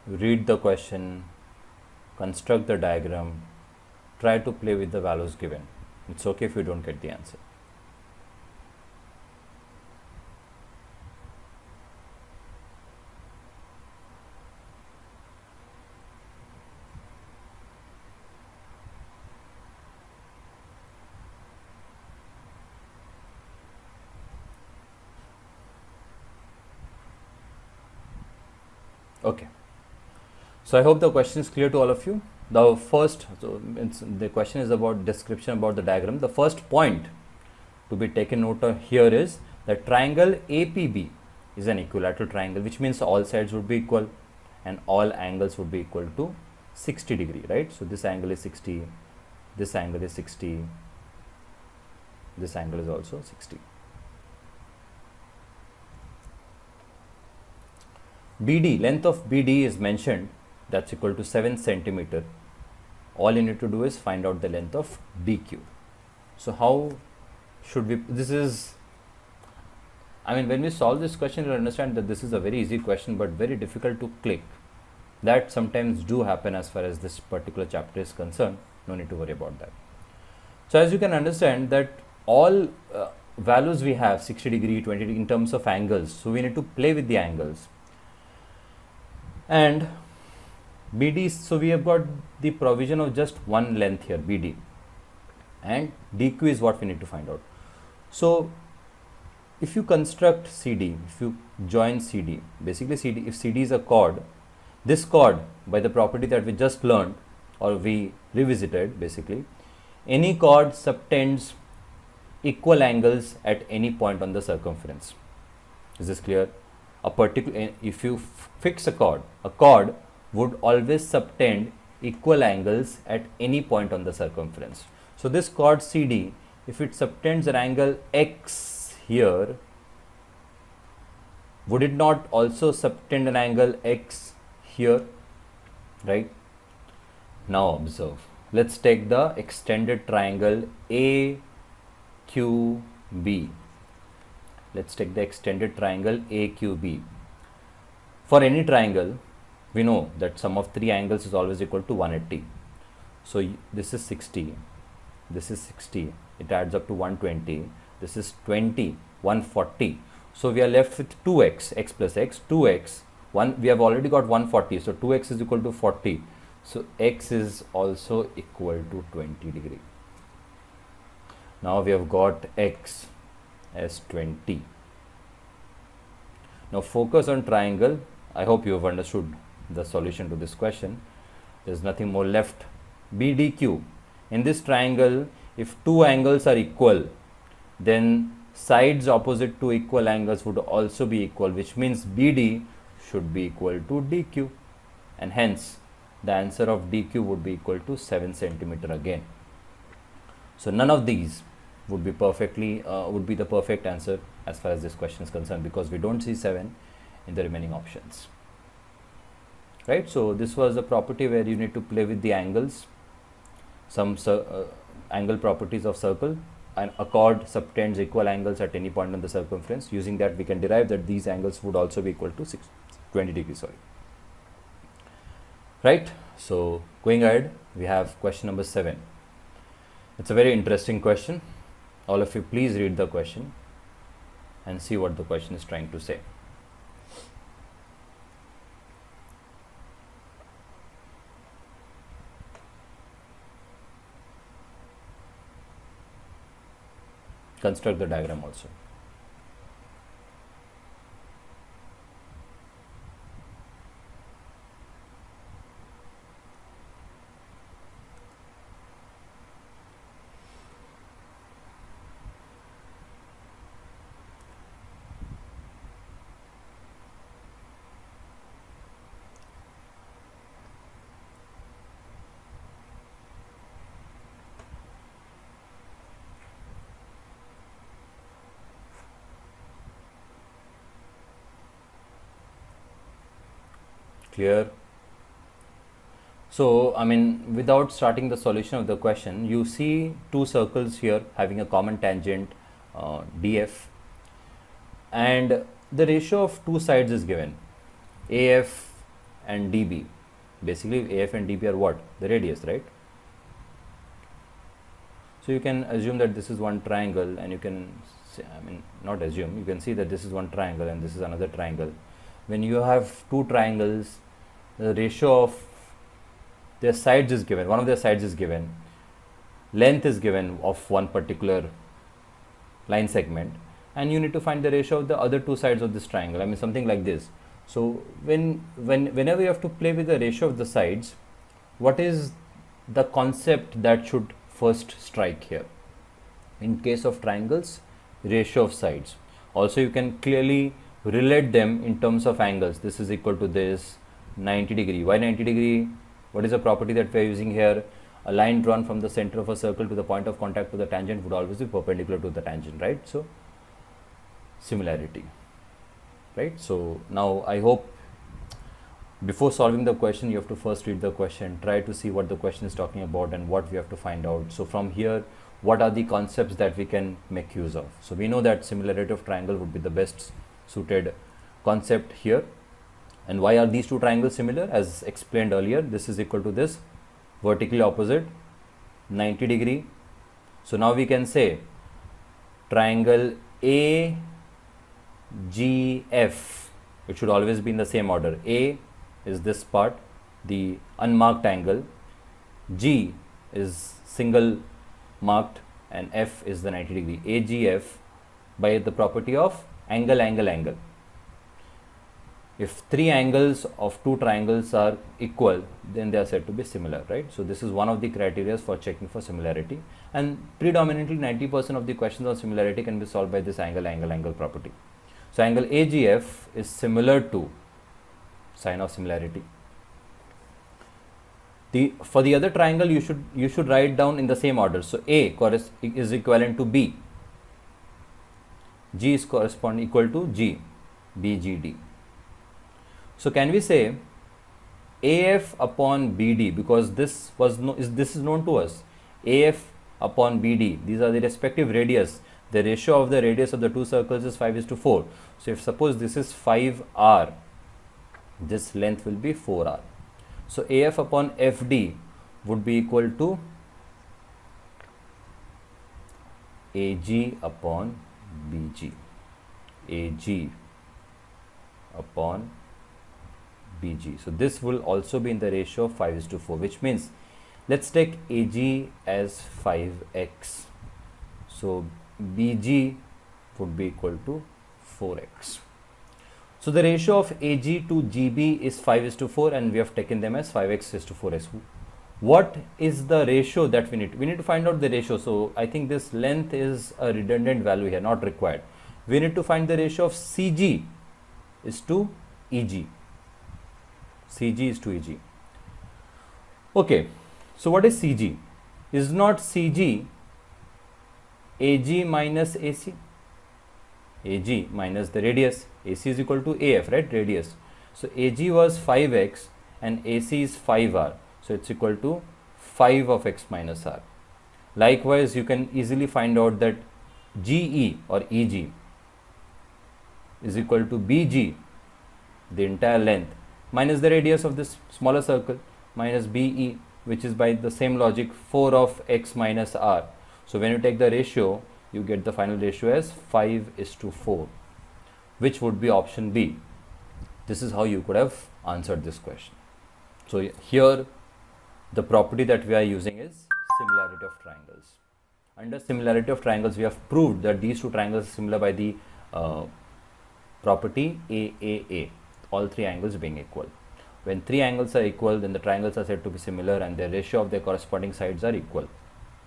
Read the question, construct the diagram, try to play with the values given. It's okay if you don't get the answer. Okay. So I hope the question is clear to all of you. The first, the question is about description about the diagram. The first point to be taken note of here is that triangle APB is an equilateral triangle, which means all sides would be equal and all angles would be equal to 60 degree, right? So this angle is 60, this angle is 60, this angle is also 60. BD, length of BD is mentioned, that's equal to 7 centimeter. All you need to do is find out the length of DQ. So how should we, this is, I mean, when we solve this question, you'll understand that this is a very easy question, but very difficult to click. That sometimes do happen as far as this particular chapter is concerned. No need to worry about that. So as you can understand that all values we have 60 degree, 20 degree in terms of angles. So we need to play with the angles. And BD, so we have got the provision of just one length here, BD, and DQ is what we need to find out. So if you construct CD, if you join CD, basically CD, if CD is a chord, this chord, by the property that we just learned or we revisited, basically any chord subtends equal angles at any point on the circumference. Is this clear? A particular, if you fix a chord would always subtend equal angles at any point on the circumference. So this chord CD, if it subtends an angle X here, would it not also subtend an angle X here, right? Now observe, let's take the extended triangle AQB. Let's take the extended triangle AQB. For any triangle, we know that sum of three angles is always equal to 180. So this is 60, this is 60, it adds up to 120, this is 20, 140. So we are left with 2x, x plus x, 2x, we have already got 140, so 2x is equal to 40. So x is also equal to 20 degree. Now we have got x as 20. Now focus on triangle. I hope you have understood the solution to this question. There is nothing more left. BDQ. In this triangle, if two angles are equal, then sides opposite to equal angles would also be equal, which means BD should be equal to DQ, and hence the answer of DQ would be equal to 7 centimeter again. So none of these would be perfectly would be the perfect answer as far as this question is concerned, because we don't see 7 in the remaining options, right? So this was a property where you need to play with the angles, some angle properties of circle, and a chord subtends equal angles at any point on the circumference. Using that, we can derive that these angles would also be equal to 20 degrees, sorry, right? So going ahead, we have question number 7. It's a very interesting question. All of you please read the question and see what the question is trying to say. Construct the diagram also. Clear? So, I mean, without starting the solution of the question, you see two circles here having a common tangent df, and the ratio of two sides is given, AF and DB. Basically, AF and DB are what? The radius, right? So you can assume that this is one triangle, and you can say, I mean, not assume, you can see that this is one triangle and this is another triangle. When you have two triangles, the ratio of their sides is given, one of their sides is given, length is given of one particular line segment, and you need to find the ratio of the other two sides of this triangle. I mean, something like this. So whenever you have to play with the ratio of the sides, what is the concept that should first strike here? In case of triangles, ratio of sides. Also, you can clearly relate them in terms of angles. This is equal to this 90 degree. Why 90 degree? What is the property that we are using here? A line drawn from the center of a circle to the point of contact to the tangent would always be perpendicular to the tangent, right? So similarity, right? So now I hope before solving the question, you have to first read the question, try to see what the question is talking about and what we have to find out. So from here, what are the concepts that we can make use of? So we know that similarity of triangle would be the best suited concept here. And why are these two triangles similar? As explained earlier, this is equal to this, vertically opposite, 90 degree. So now we can say triangle AGF, it should always be in the same order. A is this part, the unmarked angle, G is single marked, and F is the 90 degree. AGF by the property of angle, angle, angle. If three angles of two triangles are equal, then they are said to be similar, right? So this is one of the criteria for checking for similarity, and predominantly 90% of the questions on similarity can be solved by this angle, angle, angle property. So angle AGF is similar to sign of similarity. For the other triangle, you should write down in the same order. So A is equivalent to B, G is equal to G, BGD. So can we say AF upon BD, because this is known to us, AF upon BD, these are the respective radius. The ratio of the radius of the two circles is 5:4. So if suppose this is 5R, this length will be 4R. So AF upon FD would be equal to AG upon BG, AG upon BG. So this will also be in the ratio of 5:4, which means let's take AG as 5x. So BG would be equal to 4x. So the ratio of AG to GB is 5:4, and we have taken them as 5x:4x. What is the ratio that we need? We need to find out the ratio. So I think this length is a redundant value here, not required. We need to find the ratio of CG is to EG. CG is to EG. Okay, so what is CG? Is not CG AG minus AC? AG minus the radius. AC is equal to AF, right? Radius. So AG was 5x and AC is 5R. So it's equal to 5 of x minus R. Likewise, you can easily find out that GE or EG is equal to BG, the entire length, minus the radius of this smaller circle, minus BE, which is by the same logic 4 of x minus R. So when you take the ratio, you get the final ratio as 5:4, which would be option B. This is how you could have answered this question. So here the property that we are using is similarity of triangles. Under similarity of triangles, we have proved that these two triangles are similar by the property AAA, all three angles being equal. When three angles are equal, then the triangles are said to be similar and the ratio of their corresponding sides are equal.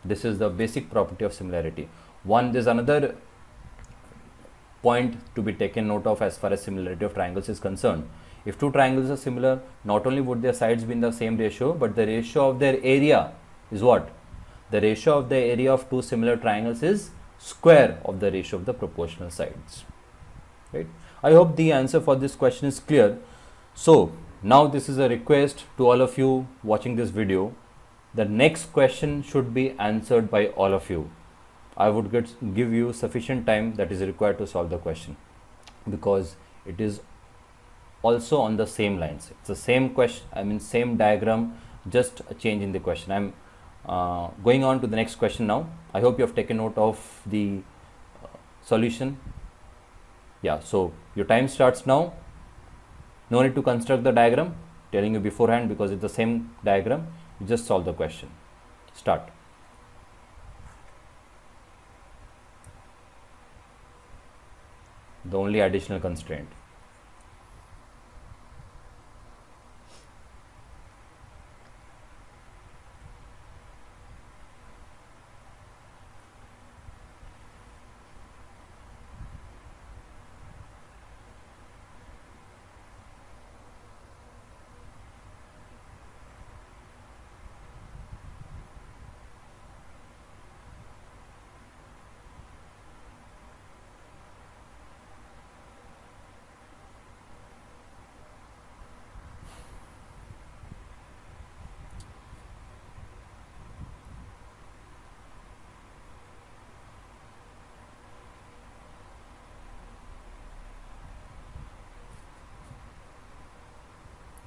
This is the basic property of similarity. There's another point to be taken note of as far as similarity of triangles is concerned. If two triangles are similar, not only would their sides be in the same ratio, but the ratio of their area is what? The ratio of the area of two similar triangles is square of the ratio of the proportional sides. Right? I hope the answer for this question is clear. So Now this is a request to all of you watching this video. The next question should be answered by all of you. I would give you sufficient time that is required to solve the question, because it is also on the same lines. It's the same question, same diagram, just a change in the question. I'm going on to the next question now. I hope you have taken note of the solution. Yeah, so your time starts now. No need to construct the diagram, telling you beforehand, because it's the same diagram. You just solve the question. Start. The only additional constraint.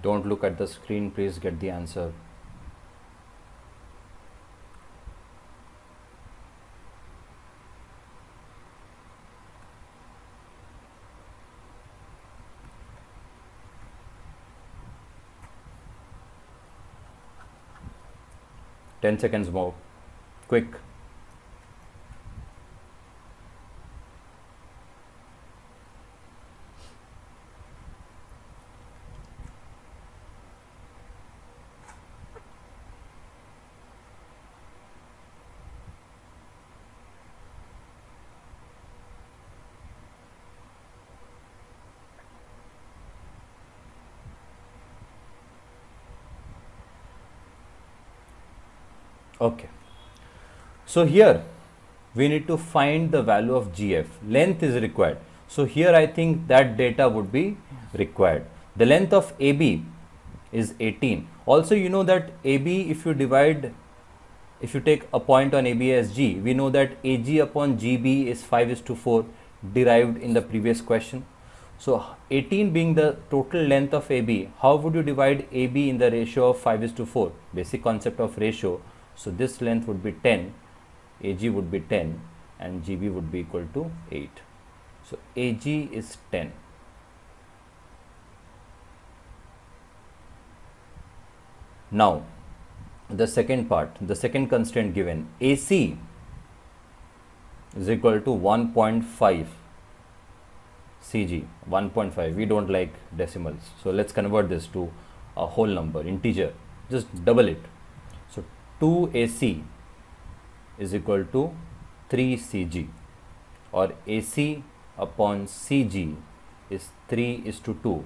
Don't look at the screen, please get the answer. Ten seconds more. Quick. Okay, so here we need to find the value of GF. Length is required, so here I think that data would be required. The length of AB is 18. Also, you know that AB, if you take a point on AB as G, we know that AG upon GB is 5:4, derived in the previous question. So 18 being the total length of AB, how would you divide AB in the ratio of 5:4? Basic concept of ratio. So this length would be 10, AG would be 10, and GB would be equal to 8. So AG is 10. Now the second part, the second constraint given, AC is equal to 1.5 CG, 1.5. We don't like decimals, so let's convert this to a whole number, integer, just double it. So 2 AC is equal to 3 CG, or AC upon CG is 3:2.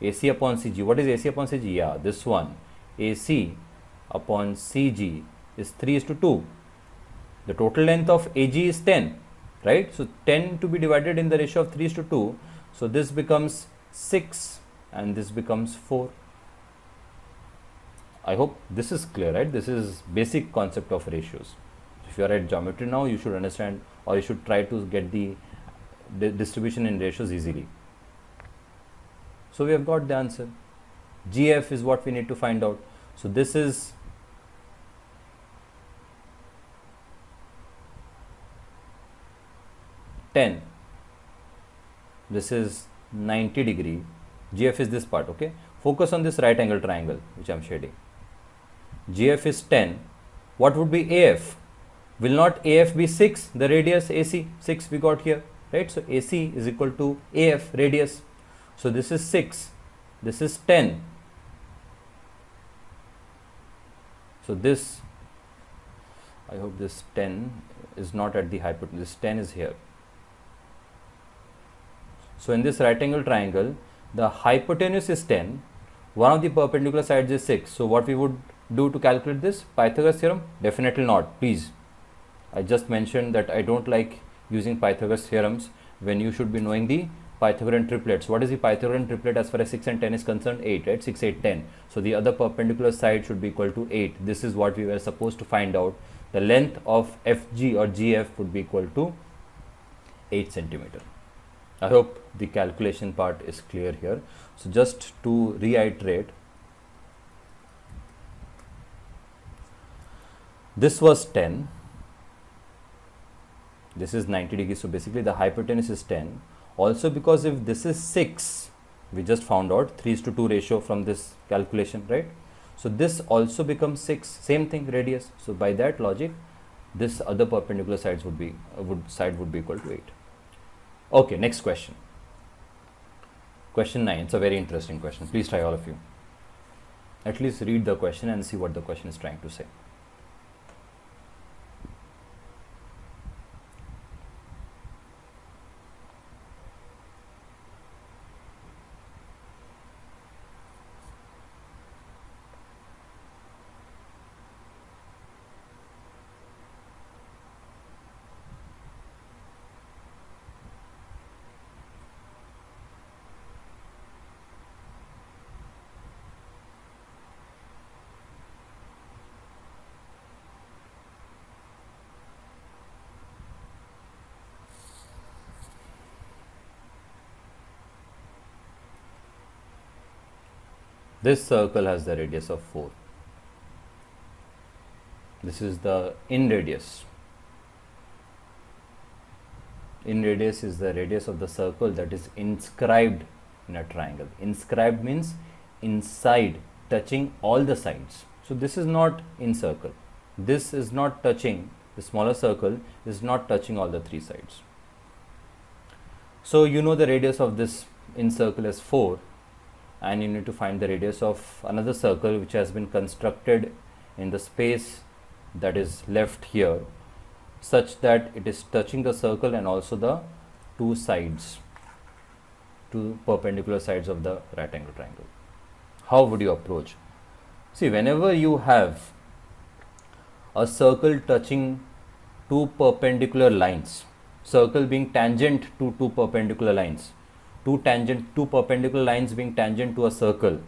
AC upon CG, what is AC upon CG? Yeah, this one. AC upon CG is 3:2. The total length of AG is 10, right? So 10 to be divided in the ratio of 3:2. So this becomes 6 and this becomes 4. I hope this is clear, right? This is basic concept of ratios. If you are at geometry now, you should understand, or you should try to get the distribution in ratios easily. So we have got the answer. GF is what we need to find out. So this is (10). This is 90 degree. GF is this part, okay? Focus on this right angle triangle which I am shading. GF is 10. What would be AF? Will not AF be 6? The radius AC, 6 we got here, right? So AC is equal to AF, radius. So this is 6. This is 10. So this, I hope this 10 is not at the hypotenuse. This 10 is here. So in this right angle triangle, the hypotenuse is 10. One of the perpendicular sides is 6. So what we would do to calculate this? Pythagoras theorem? Definitely not, please. I just mentioned that I don't like using Pythagoras theorems when you should be knowing the Pythagorean triplets. What is the Pythagorean triplet as far as 6 and 10 is concerned? 8, right? 6, 8, 10. So the other perpendicular side should be equal to 8. This is what we were supposed to find out. The length of FG or GF would be equal to 8 centimeter. I hope the calculation part is clear here. So just to reiterate, this was 10, this is 90 degrees, so basically the hypotenuse is 10. Also, because if this is 6, we just found out 3:2 ratio from this calculation, right? So this also becomes 6, same thing, radius. So by that logic, this other perpendicular sides would be equal to 8. Okay, next question. Question 9. It's a very interesting question. Please try, all of you. At least read the question and see what the question is trying to say. This circle has the radius of 4. This is the in radius. In radius is the radius of the circle that is inscribed in a triangle. Inscribed means inside, touching all the sides. So this is not in circle. This is not touching, the smaller circle is not touching all the 3 sides. So you know the radius of this in circle is 4. And you need to find the radius of another circle which has been constructed in the space that is left here, such that it is touching the circle and also the 2 sides, 2 perpendicular sides of the right angle triangle. How would you approach? See, whenever you have a circle touching 2 perpendicular lines, circle being tangent to 2 perpendicular lines, 2 perpendicular lines being tangent to a circle,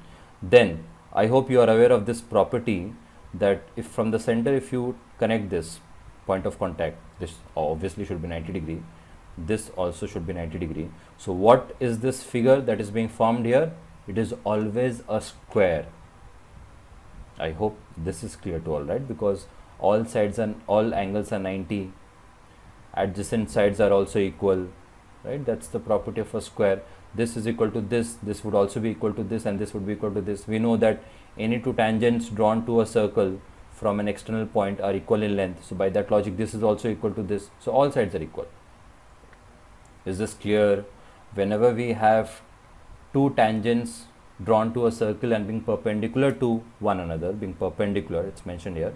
then I hope you are aware of this property that if from the center, if you connect this point of contact, this obviously should be 90 degree, this also should be 90 degree. So what is this figure that is being formed here? It is always a square. I hope this is clear to all, right? Because all sides and all angles are 90, adjacent sides are also equal, right? That's the property of a square. This is equal to this, this would also be equal to this, and this would be equal to this. We know that any 2 tangents drawn to a circle from an external point are equal in length. So by that logic, this is also equal to this. So all sides are equal. Is this clear? Whenever we have 2 tangents drawn to a circle and being perpendicular to one another, being perpendicular, it's mentioned here,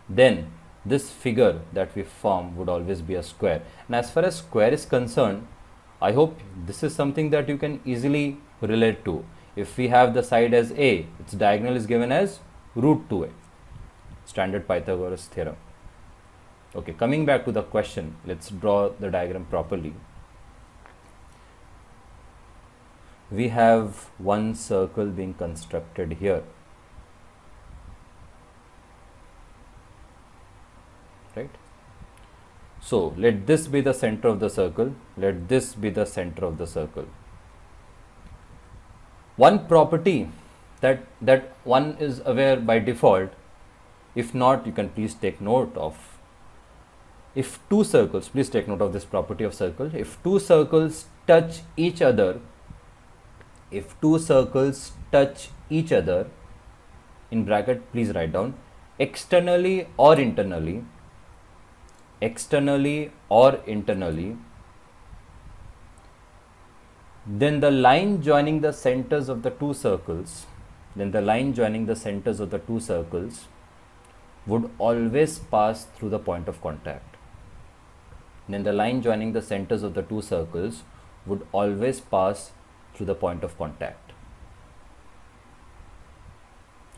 then this figure that we form would always be a square. And as far as square is concerned, I hope this is something that you can easily relate to. If we have the side as A, its diagonal is given as root 2A. Standard Pythagoras theorem. Okay, coming back to the question, let's draw the diagram properly. We have one circle being constructed here, right? So let this be the center of the circle, let this be the center of the circle. One property that one is aware by default, if not, you can please take note of. If 2 circles, please take note of this property of circle. If 2 circles touch each other, in bracket, please write down externally or internally, then the line joining the centers of the 2 circles, would always pass through the point of contact.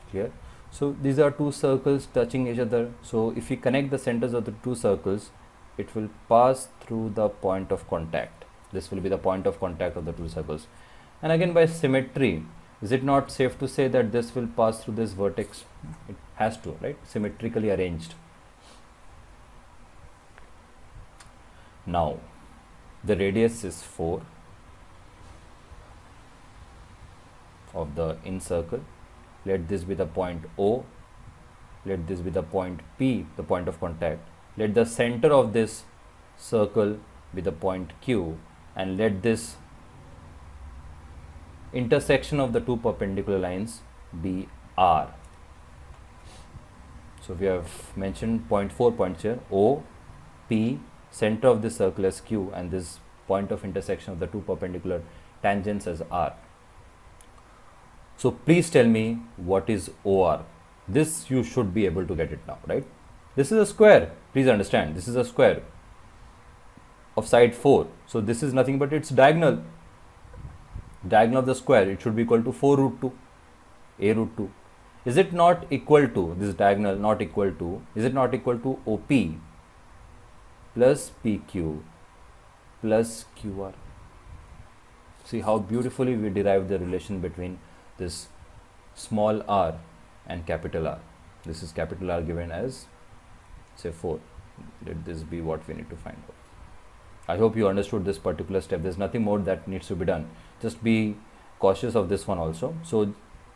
Clear? So these are 2 circles touching each other. So if we connect the centers of the 2 circles, it will pass through the point of contact. This will be the point of contact of the two circles. And again, by symmetry, is it not safe to say that this will pass through this vertex? It has to, right? Symmetrically arranged. Now, the radius is 4 of the in circle. Let this be the point O. Let this be the point P, the point of contact. Let the center of this circle be the point Q, and let this intersection of the two perpendicular lines be R. So we have mentioned 4 points here: O, P, center of this circle as Q, and this point of intersection of the two perpendicular tangents as R. So please tell me what is OR. This you should be able to get it now, right? This is a square. Please understand, this is a square of side 4. So this is nothing but its diagonal. Diagonal of the square, it should be equal to 4 root 2, a root 2. Is it not equal to, this diagonal not equal to, is it not equal to OP plus PQ plus QR? See how beautifully we derive the relation between this small r and capital R. This is capital R given as, say, 4. Let this be what we need to find out. I hope you understood this particular step. There's nothing more that needs to be done. Just be cautious of this one also. So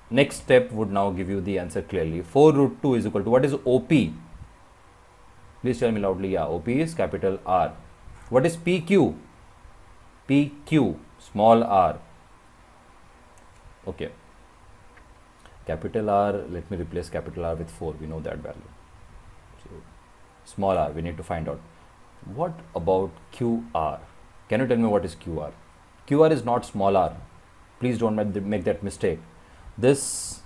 next step would now give you the answer clearly. 4 root 2 is equal to, what is OP? Please tell me loudly. Yeah, OP is capital R. What is PQ? PQ, small r. Okay. Capital R, let me replace capital R with 4. We know that value. So small r, we need to find out. What about QR? Can you tell me what is QR? QR is not small r. Please don't make that mistake. This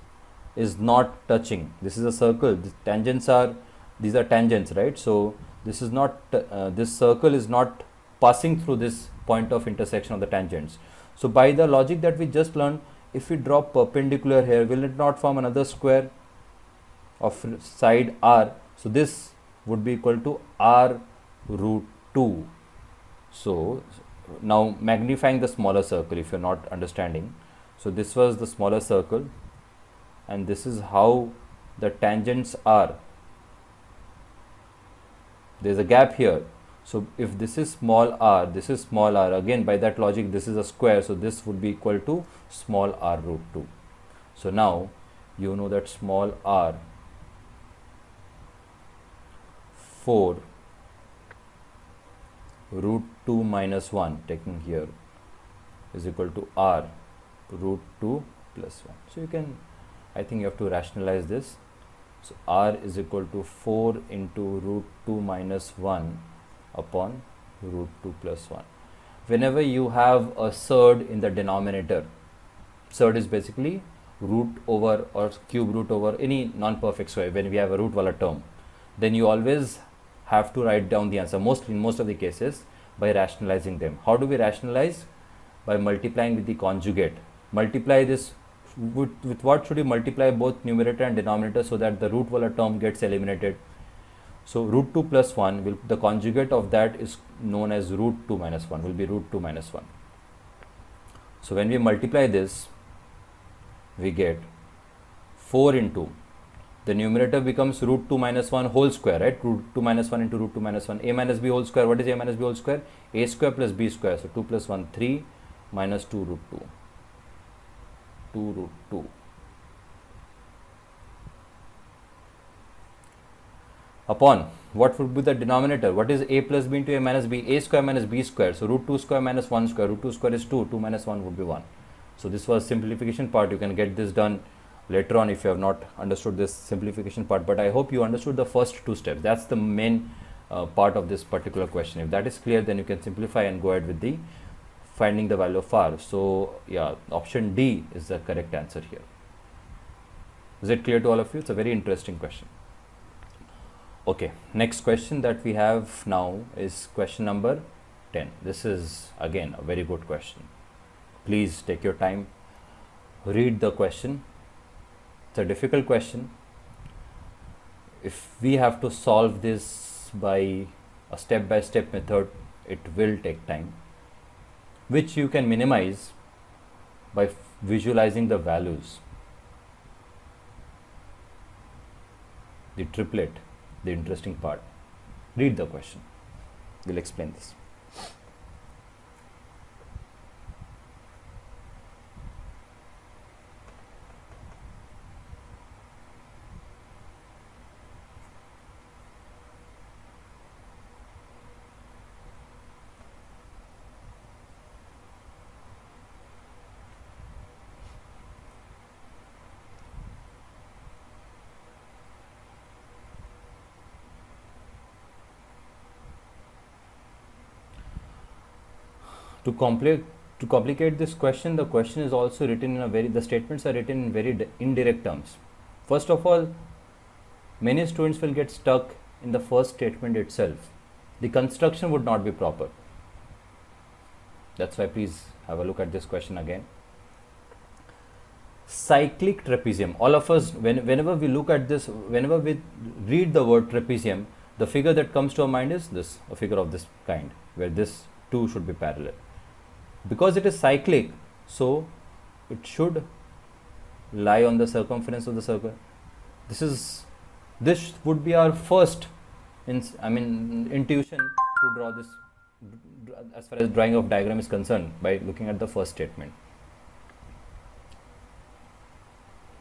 is not touching. This is a circle. The tangents are, these are tangents, right? So this is not, this circle is not passing through this point of intersection of the tangents. So by the logic that we just learned, if we draw perpendicular here, will it not form another square of side R? So this would be equal to R root 2. So now magnifying the smaller circle, if you're not understanding. So this was the smaller circle, and this is how the tangents are. There's a gap here. So if this is small r, this is small r, again by that logic this is a square, so this would be equal to small r root 2. So now you know that small r 4 root 2 minus 1 taken here is equal to r root 2 plus 1. So you can, I think you have to rationalize this. So r is equal to 4 into root 2 minus 1 upon root 2 plus 1. Whenever you have a surd in the denominator, surd is basically root over or cube root over any non-perfect square. When we have a root wala term, then you always have to write down the answer, in most of the cases, by rationalizing them. How do we rationalize? By multiplying with the conjugate. Multiply this with what should you multiply both numerator and denominator so that the root wala term gets eliminated? So root 2 plus 1 will, the conjugate of that is known as root 2 minus 1, will be root 2 minus 1. So when we multiply this, we get 4 into, the numerator becomes root 2 minus 1 whole square, right? Root 2 minus 1 into root 2 minus 1, a minus b whole square. What is a minus b whole square? A square plus b square. So 2 plus 1, 3 minus 2 root 2. 2 root 2. Upon what would be the denominator? What is a plus b into a minus b? A square minus b square. So root 2 square minus 1 square. Root 2 square is 2. 2 minus 1 would be 1. So this was simplification part. You can get this done later on if you have not understood this simplification part. But I hope you understood the first two steps. That's the main part of this particular question. If that is clear, then you can simplify and go ahead with the finding the value of r. So yeah, option D is the correct answer here. Is it clear to all of you? It's a very interesting question. Okay, next question that we have now is question number 10. This is again a very good question. Please take your time, read the question. It's a difficult question. If we have to solve this by a step-by-step method, it will take time. which you can minimize by visualizing the values. The triplet, the interesting part. Read the question. We'll explain this. To complicate this question, the question is also written in a very, the statements are written in very indirect terms. First of all, many students will get stuck in the first statement itself. The construction would not be proper. That's why please have a look at this question again. Cyclic trapezium. All of us, whenever we look at this, whenever we read the word trapezium, the figure that comes to our mind is this, a figure of this kind, where this two should be parallel. Because it is cyclic, so it should lie on the circumference of the circle. This would be our first intuition to draw this, as far as drawing of diagram is concerned, by looking at the first statement.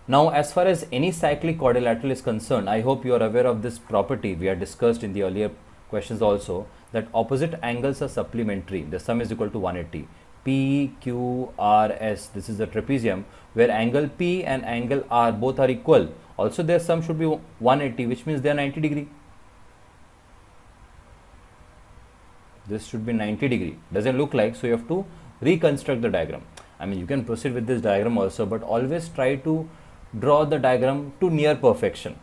Now, as far as any cyclic quadrilateral is concerned, I hope you are aware of this property we had discussed in the earlier questions also, that opposite angles are supplementary. The sum is equal to 180. P, Q, R, S. This is the trapezium where angle P and angle R both are equal. Also their sum should be 180, which means they are 90 degree. This should be 90 degree. Doesn't look like, so you have to reconstruct the diagram. You can proceed with this diagram also, but always try to draw the diagram to near perfection.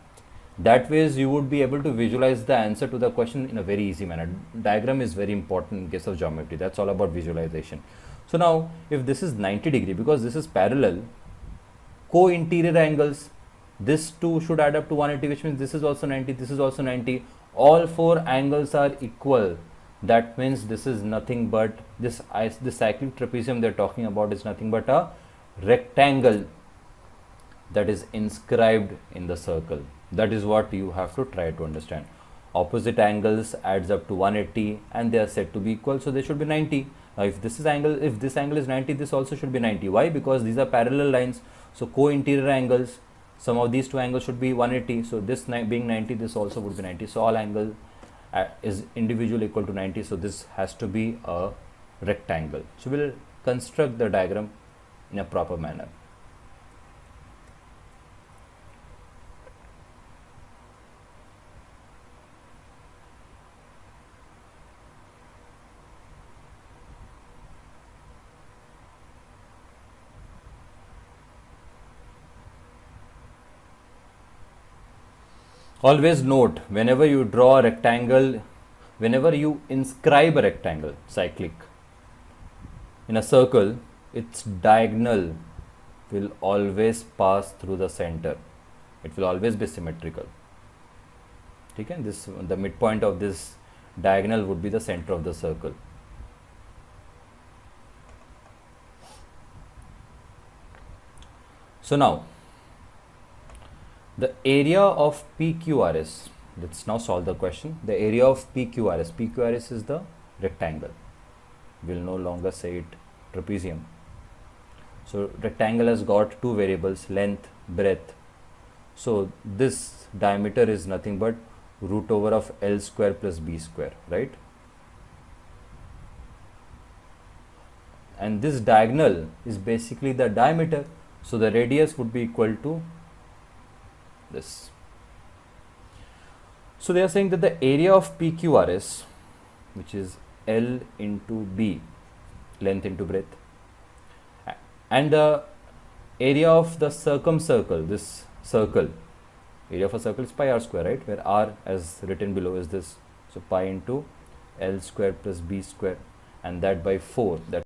That way you would be able to visualize the answer to the question in a very easy manner. Diagram is very important in case of geometry. That's all about visualization. So now, if this is 90 degree, because this is parallel, co-interior angles, this two should add up to 180, which means this is also 90, this is also 90. All four angles are equal. That means this is nothing but, this cyclic trapezium they're talking about is nothing but a rectangle that is inscribed in the circle. That is what you have to try to understand. Opposite angles adds up to 180 and they are said to be equal, so they should be 90. Now if this angle is 90, this also should be 90. Why? Because these are parallel lines. So co-interior angles, some of these two angles should be 180. So this being 90, this also would be 90. So all angle is individually equal to 90. So this has to be a rectangle. So we'll construct the diagram in a proper manner. Always note, whenever you draw a rectangle, whenever you inscribe a rectangle, cyclic, in a circle, its diagonal will always pass through the center. It will always be symmetrical. Okay? The midpoint of this diagonal would be the center of the circle. So now, the area of PQRS, let's now solve the question. The area of PQRS is the rectangle. We'll no longer say it trapezium. So rectangle has got two variables, length, breadth. So this diameter is nothing but root over of L square plus B square, right? And this diagonal is basically the diameter. So the radius would be equal to this. So they are saying that the area of PQRS, which is L into B, length into breadth, and the area of the circumcircle, this circle, area of a circle is pi r square, right, where r as written below is this, so pi into L square plus B square, and that by 4, that